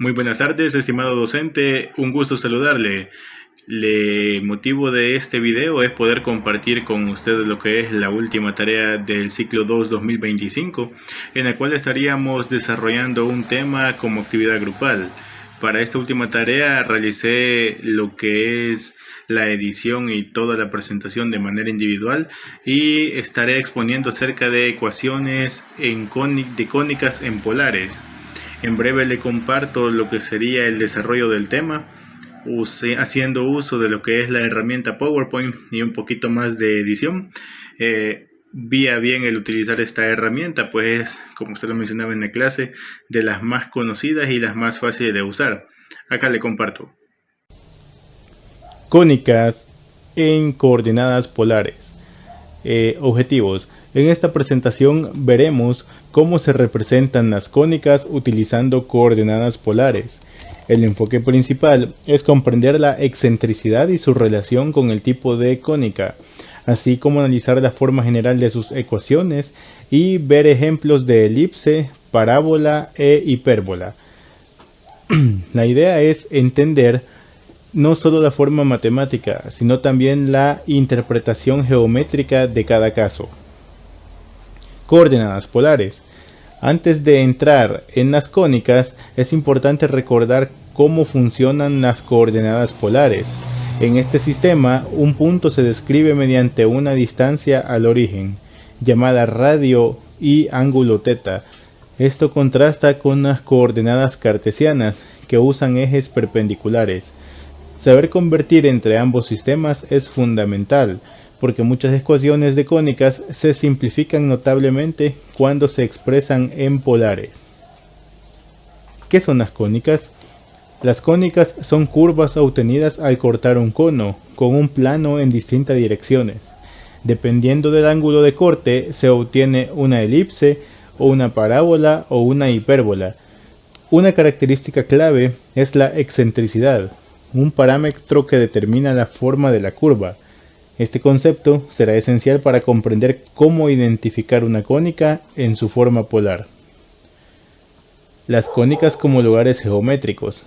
Muy buenas tardes, estimado docente, un gusto saludarle. El motivo de este video es poder compartir con ustedes lo que es la última tarea del ciclo 2 2025, en la cual estaríamos desarrollando un tema como actividad grupal. Para esta última tarea realicé lo que es la edición y toda la presentación de manera individual y estaré exponiendo acerca de ecuaciones de cónicas en polares. En breve le comparto lo que sería el desarrollo del tema, haciendo uso de lo que es la herramienta PowerPoint y un poquito más de edición. Vi a bien el utilizar esta herramienta, pues como usted lo mencionaba en la clase, de las más conocidas y las más fáciles de usar. Acá le comparto. Cónicas en coordenadas polares. Objetivos. En esta presentación veremos cómo se representan las cónicas utilizando coordenadas polares. El enfoque principal es comprender la excentricidad y su relación con el tipo de cónica, así como analizar la forma general de sus ecuaciones y ver ejemplos de elipse, parábola e hipérbola. La idea es entender no solo la forma matemática, sino también la interpretación geométrica de cada caso. Coordenadas polares. Antes de entrar en las cónicas, es importante recordar cómo funcionan las coordenadas polares. En este sistema, un punto se describe mediante una distancia al origen, llamada radio y ángulo θ. Esto contrasta con las coordenadas cartesianas, que usan ejes perpendiculares. Saber convertir entre ambos sistemas es fundamental, porque muchas ecuaciones de cónicas se simplifican notablemente cuando se expresan en polares. ¿Qué son las cónicas? Las cónicas son curvas obtenidas al cortar un cono con un plano en distintas direcciones. Dependiendo del ángulo de corte, se obtiene una elipse, o una parábola o una hipérbola. Una característica clave es la excentricidad, un parámetro que determina la forma de la curva. Este concepto será esencial para comprender cómo identificar una cónica en su forma polar. Las cónicas como lugares geométricos.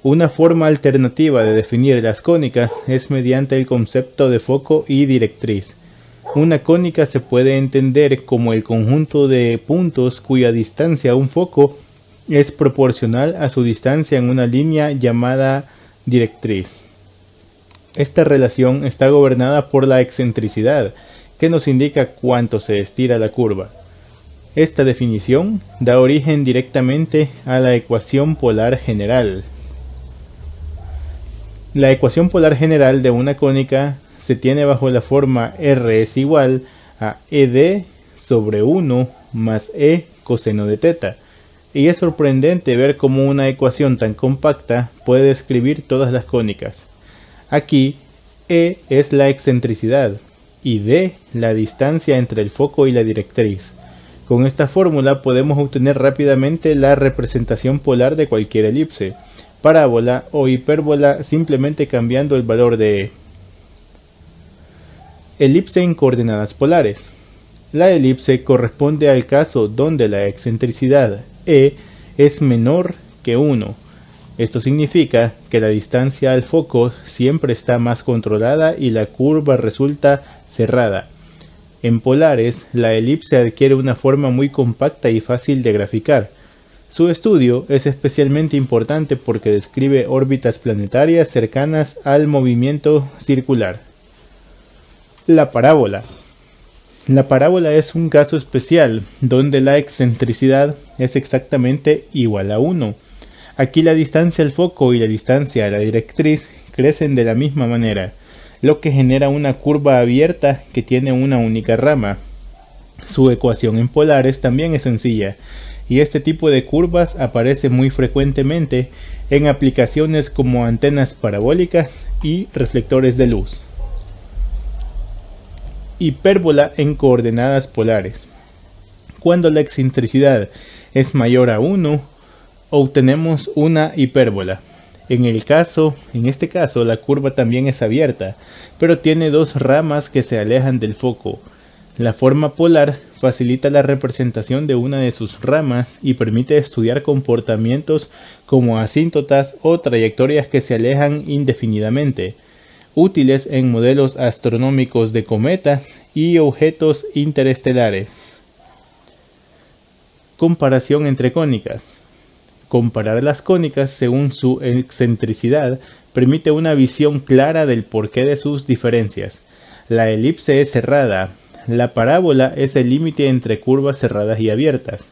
Una forma alternativa de definir las cónicas es mediante el concepto de foco y directriz. Una cónica se puede entender como el conjunto de puntos cuya distancia a un foco es proporcional a su distancia en una línea llamada directriz. Esta relación está gobernada por la excentricidad, que nos indica cuánto se estira la curva. Esta definición da origen directamente a la ecuación polar general. La ecuación polar general de una cónica se tiene bajo la forma R es igual a ED sobre 1 más E coseno de θ. Y es sorprendente ver cómo una ecuación tan compacta puede describir todas las cónicas. Aquí, E es la excentricidad y D la distancia entre el foco y la directriz. Con esta fórmula podemos obtener rápidamente la representación polar de cualquier elipse, parábola o hipérbola simplemente cambiando el valor de E. Elipse en coordenadas polares. La elipse corresponde al caso donde la excentricidad E es menor que 1. Esto significa que la distancia al foco siempre está más controlada y la curva resulta cerrada. En polares, la elipse adquiere una forma muy compacta y fácil de graficar. Su estudio es especialmente importante porque describe órbitas planetarias cercanas al movimiento circular. La parábola. La parábola es un caso especial donde la excentricidad es exactamente igual a 1. Aquí la distancia al foco y la distancia a la directriz crecen de la misma manera, lo que genera una curva abierta que tiene una única rama. Su ecuación en polares también es sencilla, y este tipo de curvas aparece muy frecuentemente en aplicaciones como antenas parabólicas y reflectores de luz. Hipérbola en coordenadas polares. Cuando la excentricidad es mayor a 1, obtenemos una hipérbola. En este caso, la curva también es abierta, pero tiene dos ramas que se alejan del foco. La forma polar facilita la representación de una de sus ramas y permite estudiar comportamientos como asíntotas o trayectorias que se alejan indefinidamente, útiles en modelos astronómicos de cometas y objetos interestelares. Comparación entre cónicas. Comparar las cónicas según su excentricidad permite una visión clara del porqué de sus diferencias. La elipse es cerrada, la parábola es el límite entre curvas cerradas y abiertas,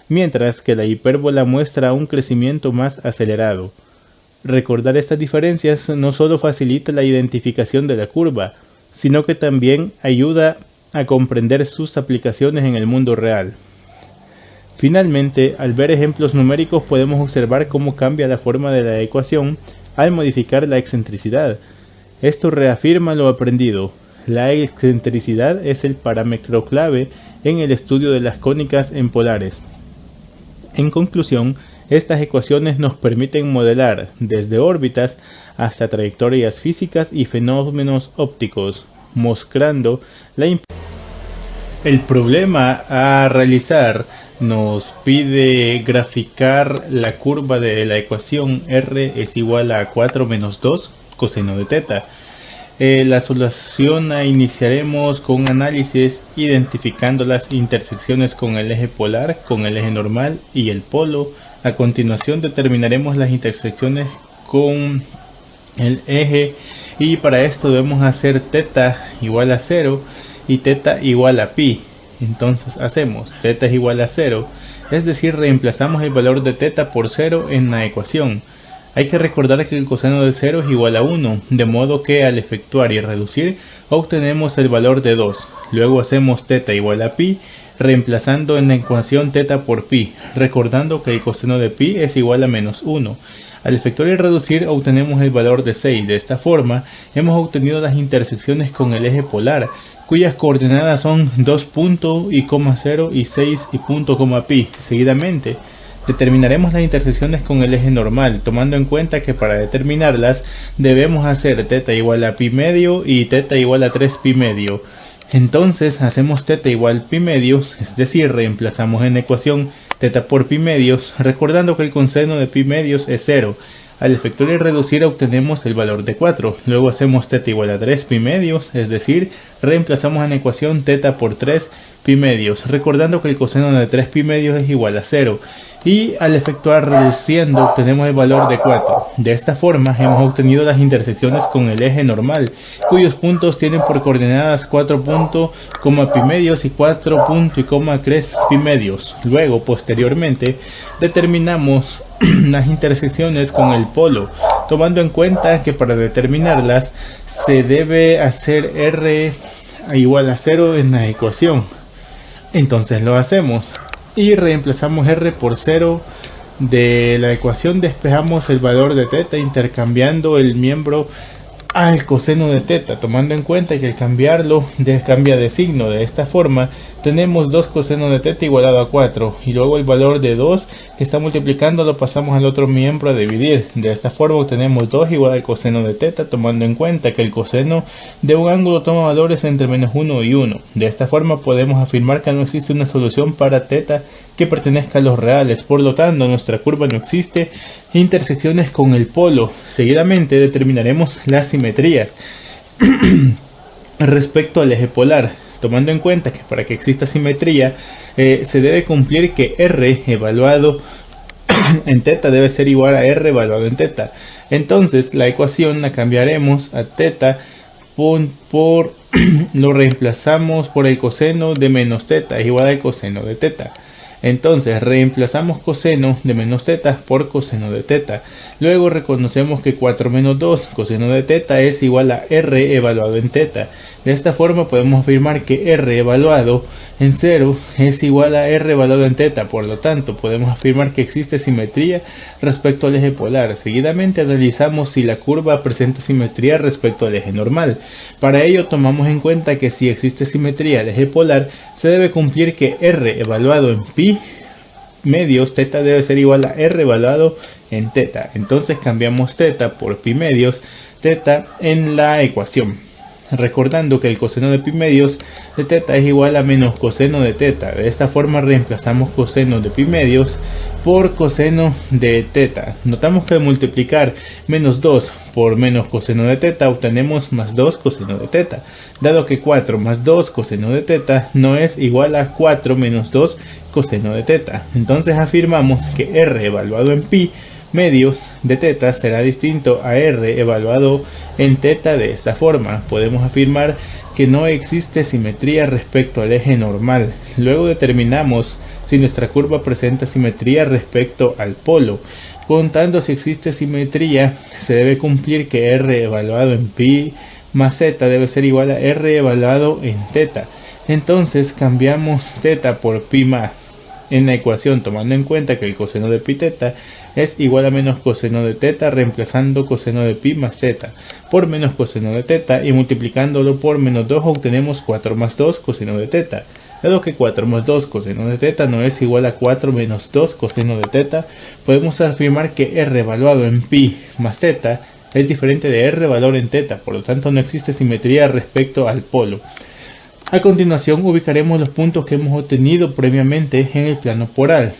mientras que la hipérbola muestra un crecimiento más acelerado. Recordar estas diferencias no solo facilita la identificación de la curva, sino que también ayuda a comprender sus aplicaciones en el mundo real. Finalmente, al ver ejemplos numéricos podemos observar cómo cambia la forma de la ecuación al modificar la excentricidad. Esto reafirma lo aprendido. La excentricidad es el parámetro clave en el estudio de las cónicas en polares. En conclusión, estas ecuaciones nos permiten modelar desde órbitas hasta trayectorias físicas y fenómenos ópticos, mostrando la importancia. El problema a realizar nos pide graficar la curva de la ecuación R es igual a 4 menos 2 coseno de teta. La solución la iniciaremos con un análisis identificando las intersecciones con el eje polar, con el eje normal y el polo. A continuación determinaremos las intersecciones con el eje y para esto debemos hacer teta igual a 0 y teta igual a pi. Entonces hacemos teta es igual a 0, es decir, reemplazamos el valor de teta por 0 en la ecuación. Hay que recordar que el coseno de 0 es igual a 1, de modo que al efectuar y reducir obtenemos el valor de 2. Luego hacemos teta igual a pi, reemplazando en la ecuación teta por pi, recordando que el coseno de pi es igual a menos 1. Al efectuar y reducir obtenemos el valor de 6. De esta forma hemos obtenido las intersecciones con el eje polar, cuyas coordenadas son 2.0 y 6 y punto, pi. Seguidamente determinaremos las intersecciones con el eje normal, tomando en cuenta que para determinarlas debemos hacer teta igual a pi medio y teta igual a 3 pi medio. Entonces hacemos teta igual pi medios, es decir, reemplazamos en la ecuación teta por pi medios, recordando que el coseno de pi medios es 0. Al efectuar y reducir obtenemos el valor de 4. Luego hacemos teta igual a 3 pi medios, es decir, reemplazamos en la ecuación teta por 3 pi medios, recordando que el coseno de 3 pi medios es igual a 0. Y al efectuar reduciendo obtenemos el valor de 4. De esta forma hemos obtenido las intersecciones con el eje normal, cuyos puntos tienen por coordenadas 4 punto, pi medios y 4 punto y 3 pi medios. Luego, posteriormente, determinamos las intersecciones con el polo, tomando en cuenta que para determinarlas se debe hacer R igual a 0 en la ecuación. Entonces lo hacemos y reemplazamos R por 0 de la ecuación. Despejamos el valor de teta intercambiando el miembro al coseno de teta, tomando en cuenta que al cambiarlo cambia de signo. De esta forma tenemos 2 coseno de teta igualado a 4 y luego el valor de 2 que está multiplicando lo pasamos al otro miembro a dividir. De esta forma obtenemos 2 igual al coseno de teta, tomando en cuenta que el coseno de un ángulo toma valores entre menos 1 y 1. De esta forma podemos afirmar que no existe una solución para teta que pertenezca a los reales, por lo tanto nuestra curva no existe intersecciones con el polo. Seguidamente determinaremos las simetrías respecto al eje polar, tomando en cuenta que para que exista simetría se debe cumplir que R evaluado en teta debe ser igual a R evaluado en teta. Entonces la ecuación la cambiaremos a teta por lo reemplazamos por el coseno de menos teta es igual al coseno de teta. Entonces reemplazamos coseno de menos teta por coseno de teta. Luego reconocemos que 4 menos 2 coseno de teta es igual a R evaluado en teta. De esta forma podemos afirmar que R evaluado en 0 es igual a R evaluado en teta. Por lo tanto podemos afirmar que existe simetría respecto al eje polar. Seguidamente analizamos si la curva presenta simetría respecto al eje normal. Para ello tomamos en cuenta que si existe simetría al eje polar se debe cumplir que R evaluado en pi medios teta debe ser igual a R evaluado en teta. Entonces cambiamos teta por pi medios teta en la ecuación. recordando que el coseno de pi medios de teta es igual a menos coseno de teta. De esta forma reemplazamos coseno de pi medios por coseno de teta. Notamos que al multiplicar menos 2 por menos coseno de teta obtenemos más 2 coseno de teta, dado que 4 más 2 coseno de teta no es igual a 4 menos 2 coseno de teta. Entonces afirmamos que r evaluado en pi medios de teta será distinto a r evaluado en teta. De esta forma podemos afirmar que no existe simetría respecto al eje normal. Luego determinamos si nuestra curva presenta simetría respecto al polo. Contando si existe simetría, se debe cumplir que r evaluado en pi más z debe ser igual a r evaluado en teta. Entonces cambiamos teta por pi más en la ecuación, tomando en cuenta que el coseno de pi teta es igual a menos coseno de teta, reemplazando coseno de pi más z por menos coseno de teta y multiplicándolo por menos 2 obtenemos 4 más 2 coseno de teta. Dado que 4 más 2 coseno de teta no es igual a 4 menos 2 coseno de teta, podemos afirmar que r evaluado en pi más teta es diferente de r valor en teta, por lo tanto no existe simetría respecto al polo. A continuación ubicaremos los puntos que hemos obtenido previamente en el plano polar.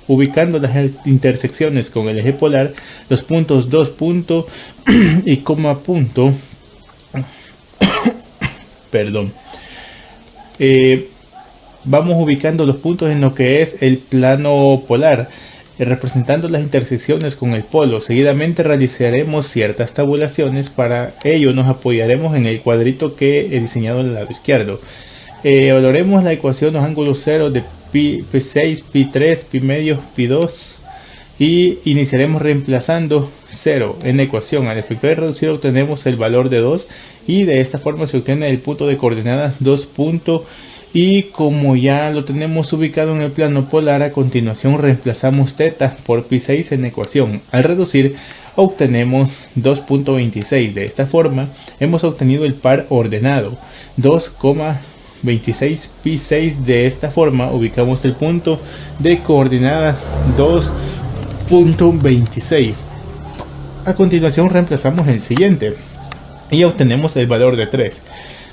Ubicando las intersecciones con el eje polar, los puntos 2 punto y coma punto, vamos ubicando los puntos en lo que es el plano polar, representando las intersecciones con el polo. Seguidamente realizaremos ciertas tabulaciones. Para ello nos apoyaremos en el cuadrito que he diseñado en el lado izquierdo. Evaluaremos la ecuación de los ángulos cero de pi6, pi3, pi medios, pi2 y iniciaremos reemplazando 0 en la ecuación. Al efectuar reducir obtenemos el valor de 2 y de esta forma se obtiene el punto de coordenadas 2 punto. Y como ya lo tenemos ubicado en el plano polar, a continuación reemplazamos teta por pi6 en la ecuación. Al reducir obtenemos 2.26. De esta forma hemos obtenido el par ordenado 2,26 pi6. De esta forma ubicamos el punto de coordenadas 2.26. A continuación reemplazamos el siguiente y obtenemos el valor de 3.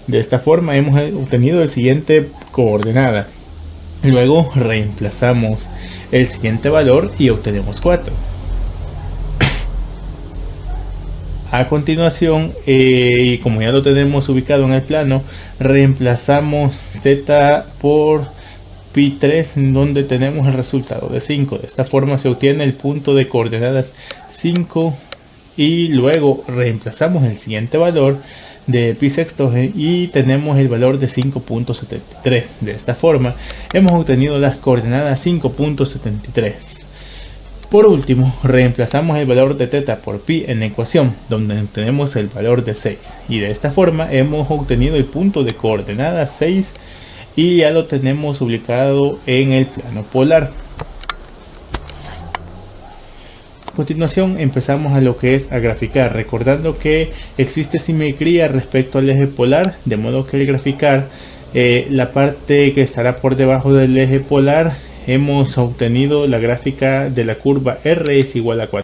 De esta forma hemos obtenido el siguiente coordenada. Luego reemplazamos el siguiente valor y obtenemos 4. A continuación, y como ya lo tenemos ubicado en el plano, reemplazamos teta por pi3, en donde tenemos el resultado de 5. De esta forma se obtiene el punto de coordenadas 5 y luego reemplazamos el siguiente valor de pi sextos y tenemos el valor de 5.73. De esta forma hemos obtenido las coordenadas 5.73. Por último, reemplazamos el valor de teta por pi en la ecuación, donde obtenemos el valor de 6. Y de esta forma hemos obtenido el punto de coordenadas 6 y ya lo tenemos ubicado en el plano polar. A continuación empezamos a lo que es a graficar, recordando que existe simetría respecto al eje polar, de modo que al graficar la parte que estará por debajo del eje polar, hemos obtenido la gráfica de la curva R es igual a 4.